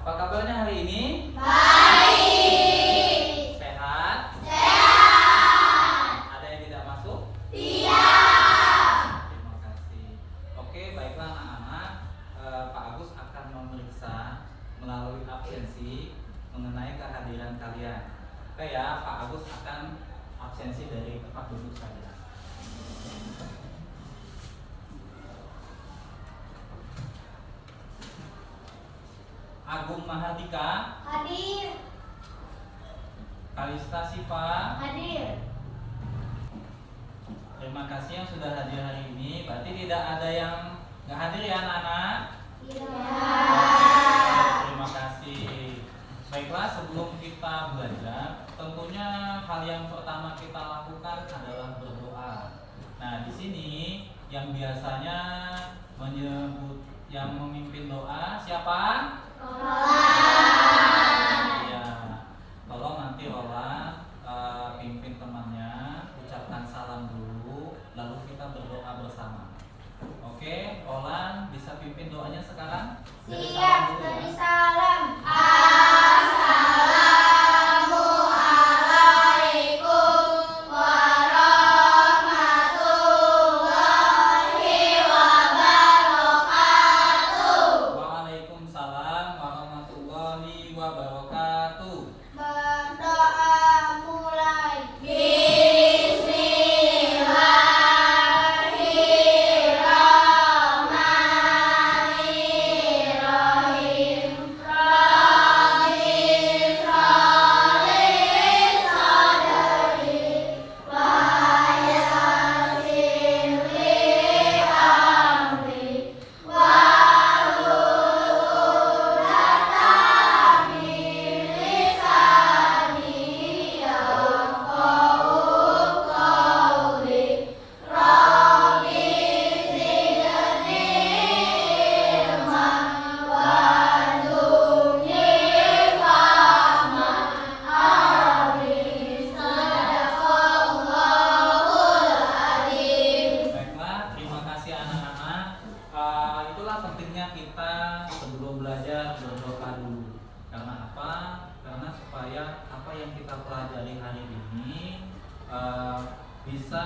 Apa kabarnya hari ini? Baik. Sehat? Sehat. Ada yang tidak masuk? Tidak. Terima kasih. Oke, baiklah anak-anak. Pak Agus akan memeriksa melalui absensi mengenai kehadiran kalian. Oke ya, Pak Agus akan absensi dari tempat duduk saja. Agung Mahardika, Hadir. Kalista Sipa, Hadir. terima kasih yang sudah hadir hari ini. Berarti tidak ada yang nggak hadir ya anak-anak? Tidak. Terima kasih. Baiklah, sebelum kita belajar, tentunya hal yang pertama kita lakukan adalah berdoa. Nah, di sini yang biasanya menyebut yang memimpin doa siapa? Roland. Ya, tolong nanti Roland pimpin temannya, ucapkan salam dulu, lalu kita berdoa bersama. Oke, Roland bisa pimpin doanya sekarang? Dari salam Siap. dulu ya. Dari salam. Assalamualaikum warahmatullahi wabarakatuh. Waalaikumsalam warahmatullahi wabarakatuh. Berdoa mulai. Bismillahirrahmanirrahim. Rabbi shrah li sadri wa yassir li amri wahlul 'uqdatam min lisani yafqahu qawli. Rabbi zidni ilman warzuqni fahman. Amin. Sadaqallahul adzim. Baiklah, terima kasih anak-anak. Itulah pentingnya kita sebelum belajar berdoa dulu. Karena apa? Karena supaya apa yang kita pelajari hari ini bisa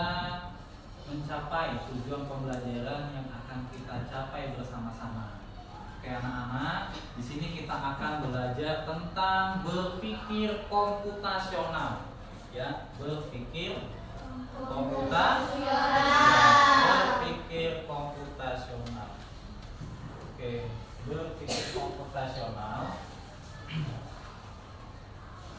mencapai tujuan pembelajaran yang akan kita capai bersama-sama. Oke anak-anak, di sini kita akan belajar tentang berpikir komputasional. Ya, berpikir berpikir komputasional. Oke, berpikir komputasional.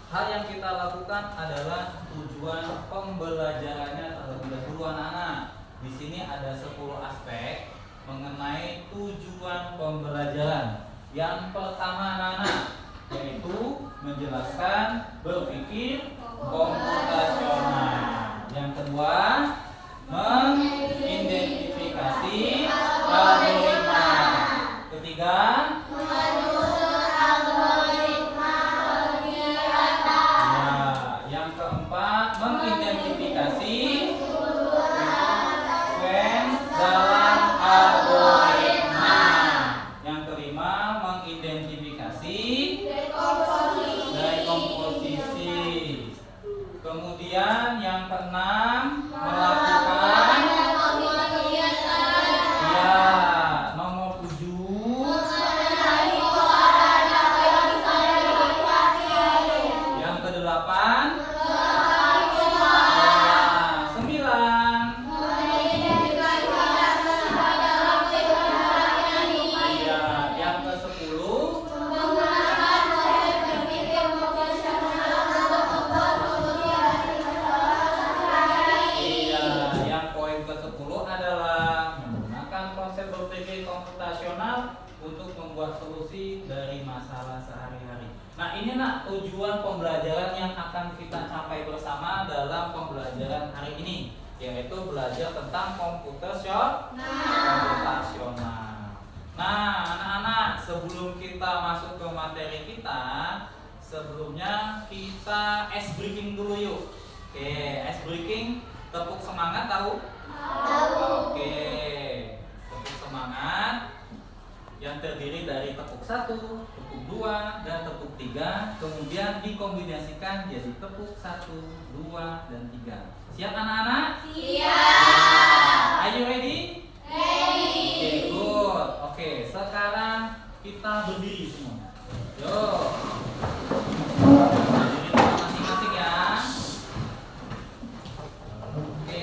Hal yang kita lakukan adalah tujuan pembelajarannya terlebih dahulu anak-anak. Di sini ada 10 aspek mengenai tujuan pembelajaran. Yang pertama anak-anak yaitu menjelaskan berpikir komputasional. Yang kedua, mengidentifikasi algoritma. Ketiga, Menyusun algoritma kegiatan. ya, yang keempat, mengidentifikasi sequence dalam algoritma. Yang kelima, mengidentifikasi dekomposisi. Kemudian yang keenam, melakukan ya, nomor 7. Yang kedelapan, 9. Iya, yang ke-10. Iya, yang poin ke-10 adalah menggunakan konsep berpikir komputasional untuk membuat solusi dari masalah sehari-hari. Nah, ini nak tujuan pembelajaran yang akan kita capai bersama dalam pembelajaran hari ini, yaitu belajar tentang komputasional. Nah, anak-anak, sebelum kita masuk ke materi kita, sebelumnya kita ice breaking dulu yuk. Oke, ice breaking, tepuk semangat tahu? Tahu. Oke, tepuk semangat. yang terdiri dari tepuk 1, tepuk 2, dan tepuk 3, kemudian dikombinasikan jadi tepuk 1, 2, dan 3. Siap anak-anak? Siap. Are you ready? Ready. Oke, good. Oke, sekarang kita berdiri semua. Yo. Berdiri tempat masing-masing ya. Oke.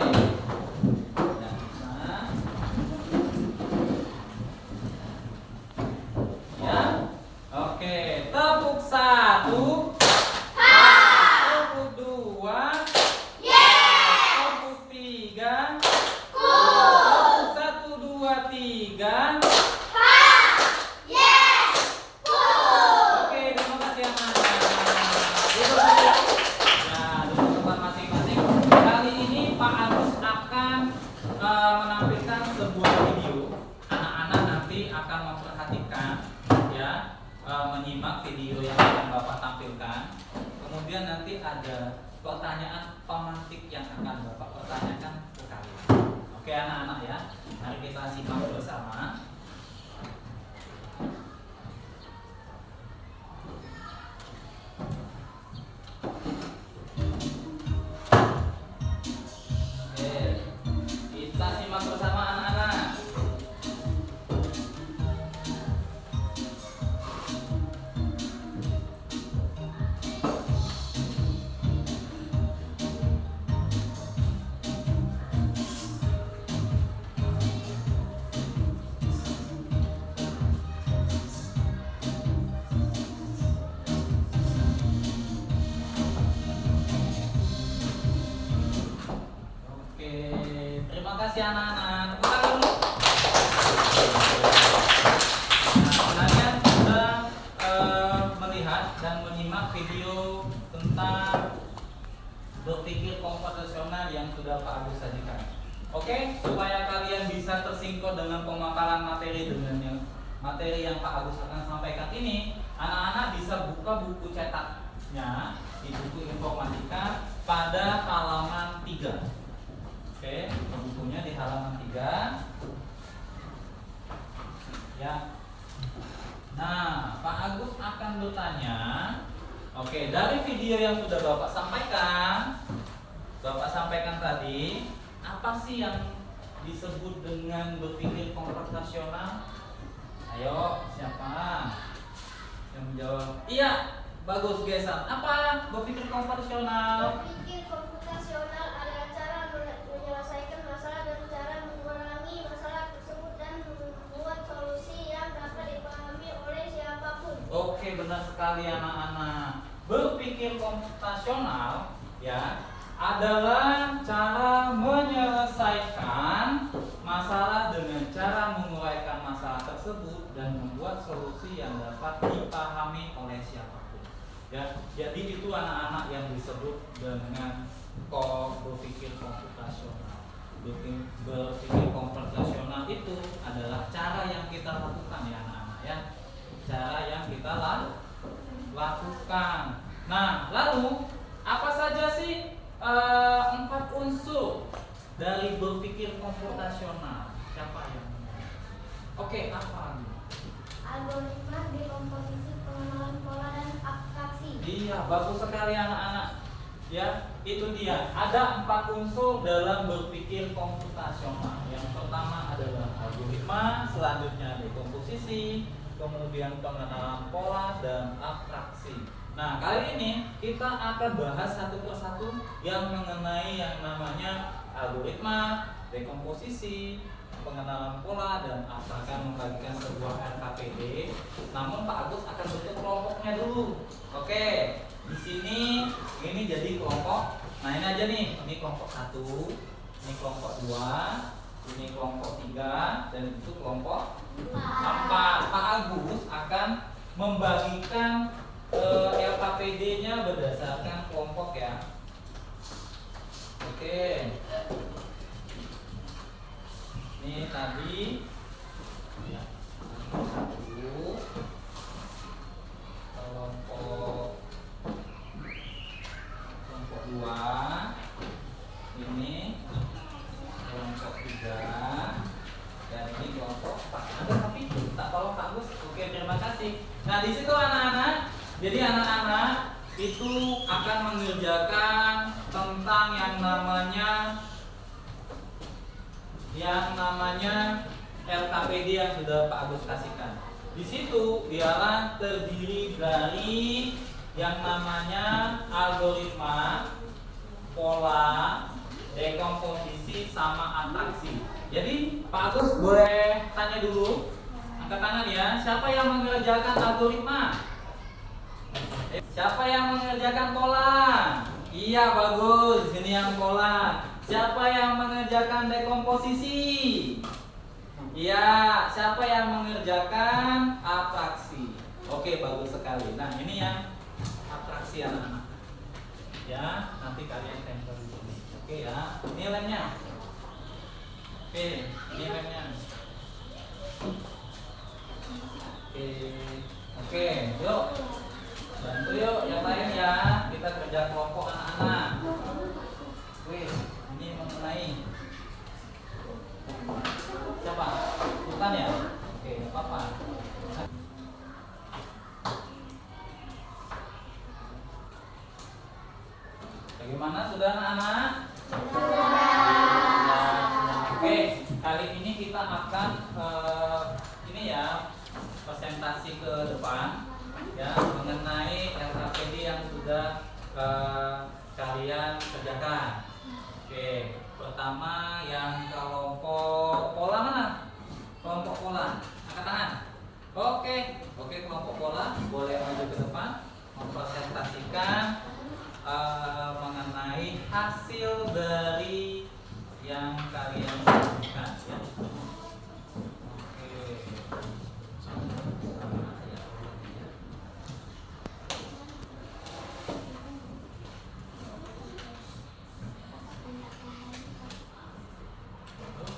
Dan bisa. Ya. Oke, tepuk 1. Tepuk 2. Tepuk 3. Tepuk 1, 2, 3. Oke, terima kasih anak-anak. Duduk saja. Nah, duduk tempat masing-masing. Kali ini Pak Agus akan menampilkan sebuah video. Anak-anak nanti akan memperhatikan, ya, menyimak video yang akan Bapak tampilkan. Kemudian nanti ada pertanyaan pemantik yang akan Bapak pertanyakan ke kalian. Oke anak-anak ya, mari kita simak bersama. Oke, kita simak bersama anak-anak. Oke, terima kasih anak-anak. Tepuk tangan dulu. Nah, kalian sudah melihat dan menyimak video tentang berpikir komputasional yang sudah Pak Agus sajikan. Oke, supaya kalian bisa tersingkir dengan pemaparan materi materi yang Pak Agus akan sampaikan ini, anak-anak bisa buka buku cetaknya di buku informatika pada halaman 3. Oke, bukunya di halaman 3. Ya. Nah, Pak Agus akan bertanya. Oke, dari video yang sudah Bapak sampaikan tadi, apa sih yang disebut dengan berpikir komputasional? Ayo, siapa yang menjawab? Iya, bagus Gesan. Apa berpikir komputasional? Berpikir komputasional adalah cara menyelesaikan masalah dan cara mengurangi masalah tersebut dan membuat solusi yang dapat dipahami oleh siapapun. Oke, benar sekali anak-anak. Berpikir komputasional ya adalah cara menyelesaikan masalah dengan cara menguraikan masalah tersebut dan membuat solusi yang dapat dipahami oleh siapapun. Ya, jadi itu anak-anak yang disebut dengan berpikir komputasional. Berpikir komputasional itu adalah cara yang kita lakukan ya anak-anak ya. Cara yang kita lakukan. Nah, lalu apa saja sih 4 unsur dari berpikir komputasional? Siapa yang? Oke, apa? Algoritma, dekomposisi, pengenalan pola dan abstraksi. Iya, bagus sekali anak-anak. Ya, itu dia. Ada 4 unsur dalam berpikir komputasional. Yang pertama adalah algoritma, selanjutnya dekomposisi, kemudian pengenalan pola dan abstraksi. Nah, kali ini kita akan bahas satu persatu yang mengenai yang namanya algoritma, dekomposisi, pengenalan pola dan akan membagikan sebuah RKPD. Namun Pak Agus akan bentuk kelompoknya dulu. Oke, di sini ini jadi kelompok. Nah, ini aja nih. Ini kelompok 1, ini kelompok 2, ini kelompok 3 dan itu kelompok 4. Pak Agus akan membagikan LKPD-nya berdasarkan kelompok ya. Oke. Ini tadi ya, 1 kelompok 2, ini kelompok 3 dan ini kelompok 4. Ada tapi tak tolong Pak Nah, di situ anak-anak, jadi anak-anak itu akan mengerjakan tentang yang namanya LKPD yang sudah Pak Agus kasihkan. Di situ dialah terdiri dari yang namanya algoritma, pola, dekomposisi, sama atraksi. Jadi Pak Agus boleh tanya dulu, angkat tangan ya. Siapa yang mengerjakan algoritma? Siapa yang mengerjakan pola? Iya, bagus. Sini yang pola. Siapa yang mengerjakan dekomposisi? Iya. Siapa yang mengerjakan atraksi? Oke, bagus sekali. Nah, ini yang atraksi anak-anak. Ya, nanti kalian tempel di sini. Oke ya. Ini lemnya. Oke, ini lemnya. Oke, yuk. Bantu yuk yang lain ya. Kita kerja kelompok anak-anak. Wih, ini mengenai siapa? Bukan ya? Oke, nggak apa-apa. Bagaimana sudah anak-anak? Oke, kali ini kita akan ini ya, presentasi ke depan ya mengenai LKPD yang sudah kalian kerjakan. Oke, pertama yang kelompok pola mana? Kelompok pola, angkat tangan. Oke, kelompok pola boleh maju ke depan mempresentasikan mengenai hasil dari yang kalian lakukan ya.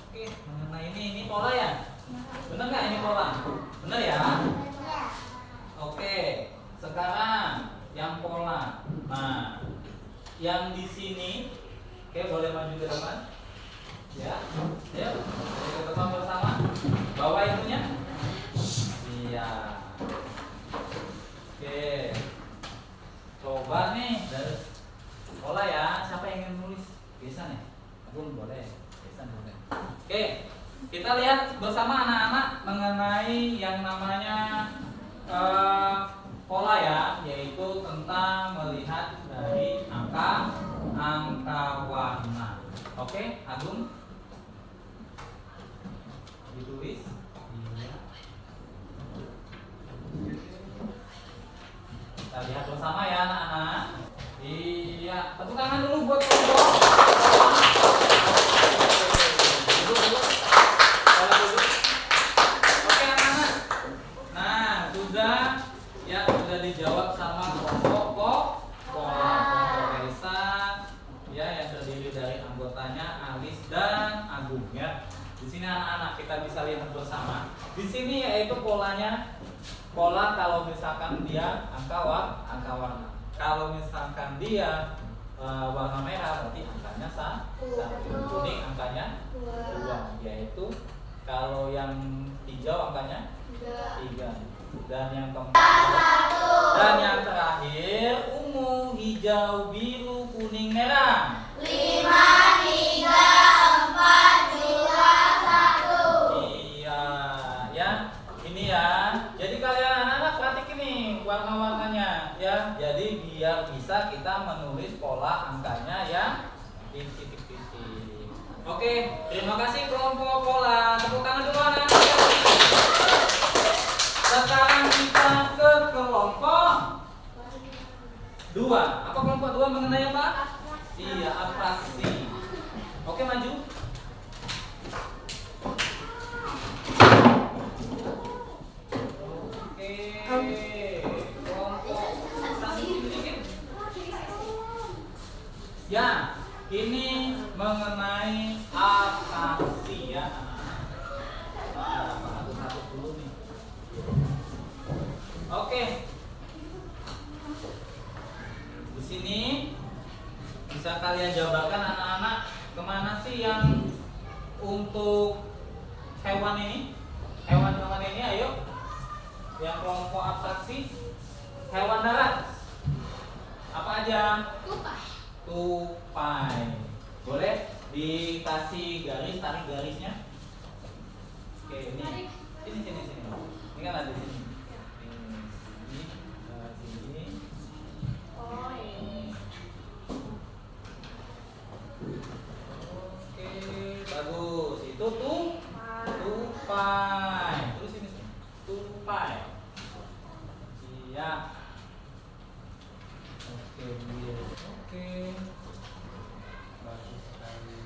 Oke, mengenai ini pola ya. Benar nggak ini pola? Benar ya? Oke, sekarang yang pola. Nah, yang di sini, oke, boleh maju ke depan. Ya, ayo, ke depan bersama. Bawa itunya. Iya. Oke. Coba nih dari pola ya. Siapa yang ingin nulis? Bisa nih. Agung boleh. Bisa boleh. Oke. Kita lihat bersama anak-anak mengenai yang namanya pola ya, yaitu tentang melihat dari angka warna. Oke, Agung ditulis. Iya. Kita lihat bersama ya anak-anak. Iya, tepuk tangan dulu buat kelompok. Duduk. Oke anak-anak. Nah, sudah dijawab sama kelompok Reza ya, yang terdiri dari anggotanya Alis dan Agung ya. Di sini anak-anak kita bisa lihat bersama. Di sini yaitu polanya. Pola kalau misalkan dia angka warna. Kalau misalkan dia warna merah berarti angkanya 1, kuning angkanya 2, yaitu kalau yang hijau angkanya 3, dan yang keempat dan yang terakhir ungu, hijau, biru, kuning, merah. 5, 3, 4, 2, 1. Iya ya, ini ya. Jadi kalian anak-anak praktik ini warna-warnanya ya. Jadi biar bisa kita menulis pola angkanya ya di titik-titik. Oke, terima kasih kelompok pola. Tepuk tangan dulu anak-anak. Sekarang kita ke kelompok 2. Apa kelompok 2 mengenai apa? Iya, atraksi. Oke, maju. Oke. Kelompok sedikit. Ya, ini mengenai atraksi ya. Satu dulu nih. Oke. Di sini bisa kalian jabarkan anak-anak, kemana sih yang untuk hewan ini? Hewan-hewan ini ayo. Yang kelompok atraksi hewan darat. Apa aja? Tupai. Boleh dikasih garis, tarik garisnya. Oke, ini. Sini. Ini kan ada di sini. Ini, sini. Oh, ini. Oke, bagus. Itu tupai. Terus ini tupai. Iya. Oke, dia. Oke. Bagus sekali.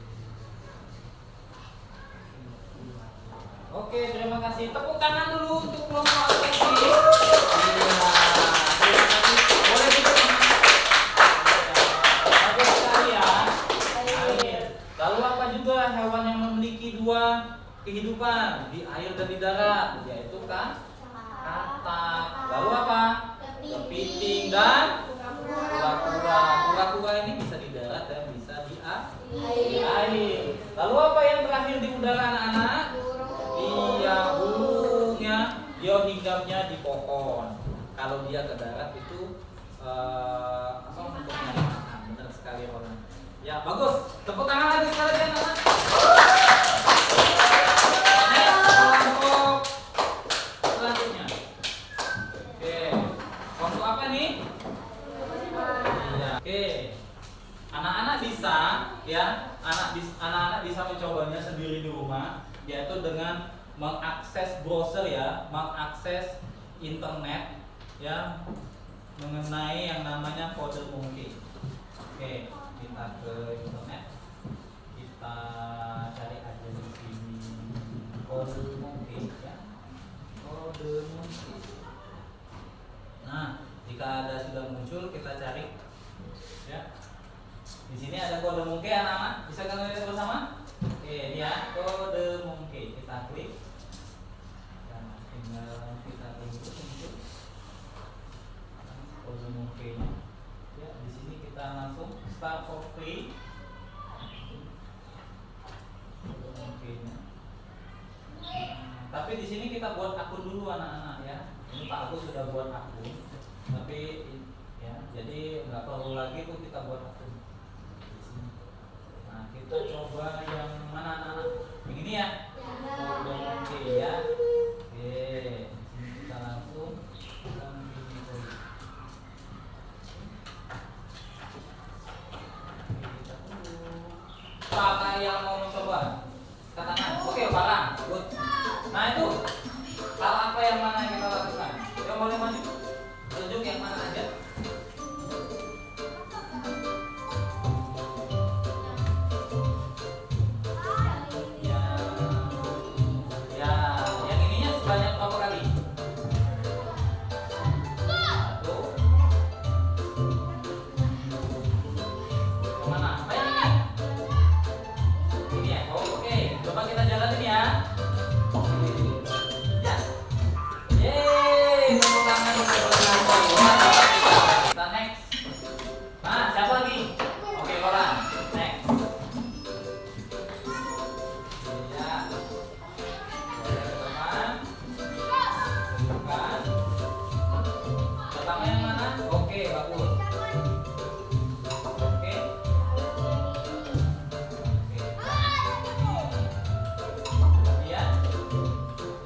Oke, terima kasih. Tepuk tangan dulu untuk kelompok atraksi. Iya. Terima kasih. Boleh duduk. Bagus sekali ya. Air. Lalu apa juga hewan yang memiliki dua kehidupan di air dan di darat, yaitu katak. Lalu apa? Kepiting dan kura-kura. Kura-kura ini bisa di darat dan bisa di air. Lalu apa yang terakhir di udara anak-anak? Iya, burungnya. Dia hinggapnya di pohon. Kalau dia ke darat itu apa bentuknya? Benar sekali orang. Ya, bagus. Tepuk tangan lagi sekali ya, anak. Kelompok selanjutnya. Oke. Kelompok apa nih? Iya. Oke. Anak-anak bisa ya, anak-anak bisa mencobanya sendiri di rumah, yaitu dengan mengakses browser ya, mengakses internet ya mengenai yang namanya kode monkey. Oke, kita ke internet, kita cari aja di sini kode monkey ya, kode monkey. Nah, jika ada sudah muncul kita cari ya. Di sini ada kode monkey anak-anak, bisa kalian lihat bersama? Oke, ini ya kode monkey, kita klik. Dan tinggal kita tunggu kode monkey-nya. Ya, di sini kita langsung start for free. Kode monkey-nya. Tapi di sini kita buat akun dulu anak-anak ya. Ini Pak Agus sudah buat akun. Tapi ya, jadi nggak perlu lagi tuh kita buat akun. Nah, kita coba yang mana anak-anak? Yang ini ya? Kode monkey ya. Oke, di sini kita langsung Apakah yang mau mencoba? Katakan, oke Farah, good. Nah itu, hal apa yang mana yang kita lakukan? Yang boleh maju, tunjuk yang mana aja. Ya, yang ininya sebanyak berapa kali? Satu. Kemana? Apa yang ini? Ini ya, oke. Coba kita jalanin ya. Ya. Yeay, tepuk tangan untuk bersenang-senang. Kita next. Nah, siapa lagi? Oke, orang. Next. Ya. Teman. Tunjukkan. Pertama yang mana? Oke, bagus. Oke. Kemudian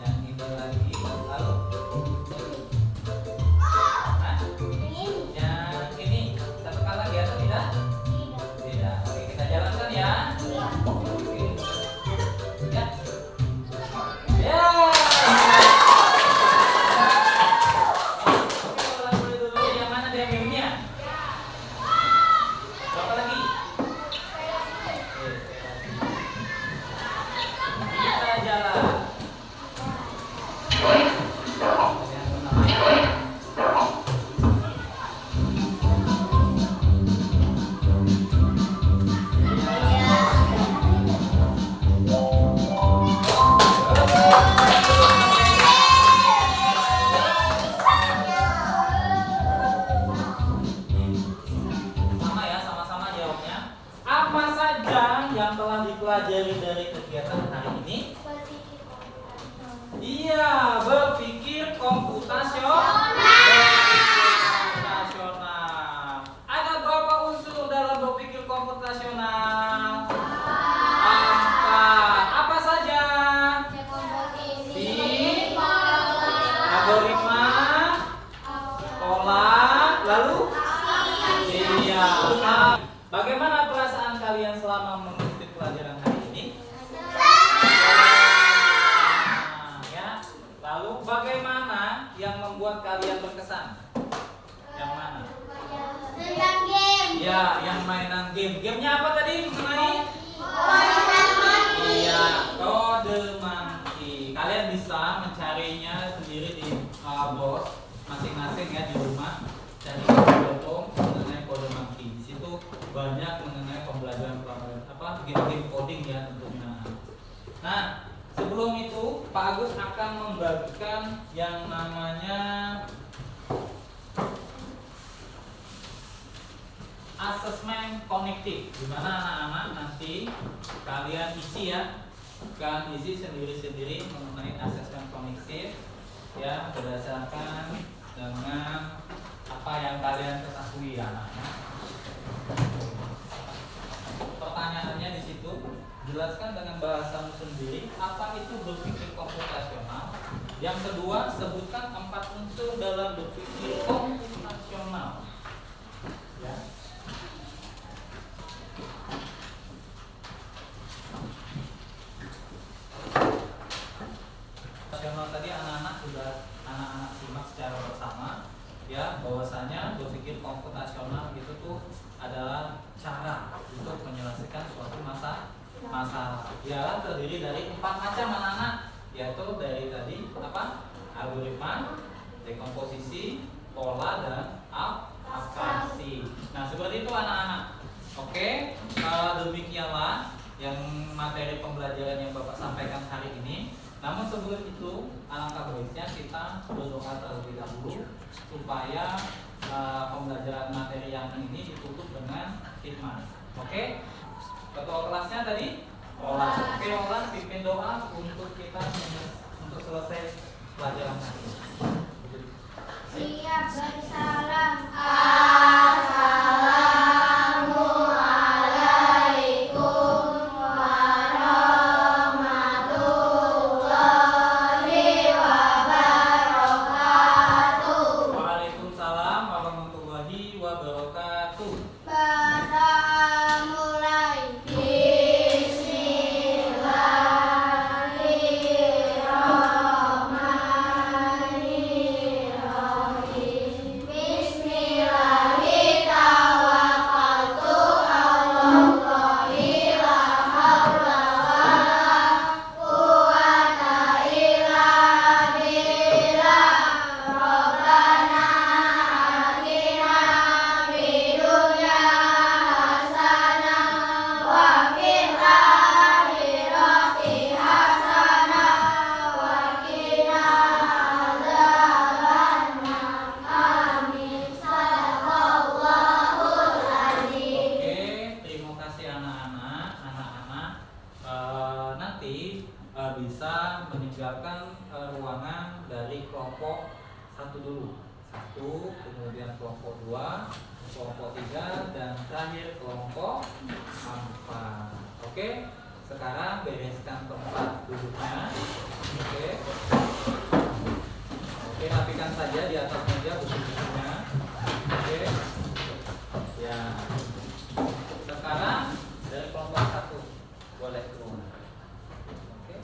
yang ini lagi, lalu Hah? Yang ini satu kali lagi atau tidak? Tidak. Oke, kita jalankan ya. Oke. Ya. Ya. Oke, ulang dulu. Yang mana dia gamenya? Berapa lagi? Oke, kita jalan. Yang pertama. Sama ya, sama-sama jawabnya. Apa saja yang telah dipelajari dari kegiatan hari ini? Iya, berpikir komputasional. Ada berapa unsur dalam berpikir komputasional? 4. Apa saja? Algoritma, pola, lalu? Iya. Bagaimana perasaan kalian selama mengikuti pelajaran hari ini? Ya. Lalu bagaimana yang membuat kalian berkesan? Yang mana? Tentang game. Ya, yang mainan game. Gamenya apa tadi mengenai? Iya, kode monkey. Kalian bisa mencarinya sendiri di bos masing-masing ya di rumah. Cari kode mengenai kode monkey. Di situ banyak mengenai pembelajaran game coding ya tentunya. Nah, sebelum itu Pak Agus akan membagikan yang namanya asesmen kognitif, di mana anak-anak nanti kalian isi ya, kan isi sendiri-sendiri mengenai asesmen kognitif ya berdasarkan dengan apa yang kalian ketahui ya anak-anak. Pertanyaannya di situ, jelaskan dengan bahasamu sendiri apa itu berpikir komputasional. Yang kedua, sebutkan 4 unsur dalam berpikir komputasional. Ya. Tadi anak-anak sudah simak secara bersama ya bahwasanya berpikir komputasional itu tuh adalah cara untuk menyelesaikan suatu masalah. Dia terdiri dari 4 macam anak-anak, yaitu dari tadi algoritma, dekomposisi, pola dan abstraksi. Nah seperti itu anak-anak. Oke, demikianlah yang materi pembelajaran yang Bapak sampaikan hari ini. Namun sebelum itu, alangkah baiknya kita berdoa terlebih dahulu supaya pembelajaran materi yang ini ditutup dengan hikmah. Oke? Ketua kelasnya tadi? Olah. Oke, Olah pimpin doa untuk kita untuk selesai pelajaran hari ini. Siap bersalam. Waalaikumsalam warahmatullahi wabarakatuh. Pada mulai. Bismillahirrahmanirrahim. Bismillahirrahmanirrahim. Allahi la haula wala quwwata illa billah. Rabbana atina fid dunya hasanah wa fil akhirati hasanah wa qina adzabannar. Amin. Shadaqallahul azim. Oke, terima kasih anak-anak. Nanti bisa meninggalkan ruangan dari kelompok 1 dulu. 1, kemudian kelompok 2, kelompok 3, dan terakhir kelompok 4. Oke, sekarang bereskan tempat duduknya. Oke. Oke, rapikan saja di atas meja buku-bukunya. Oke. Ya. Sekarang dari kelompok 1 boleh keluar. Oke.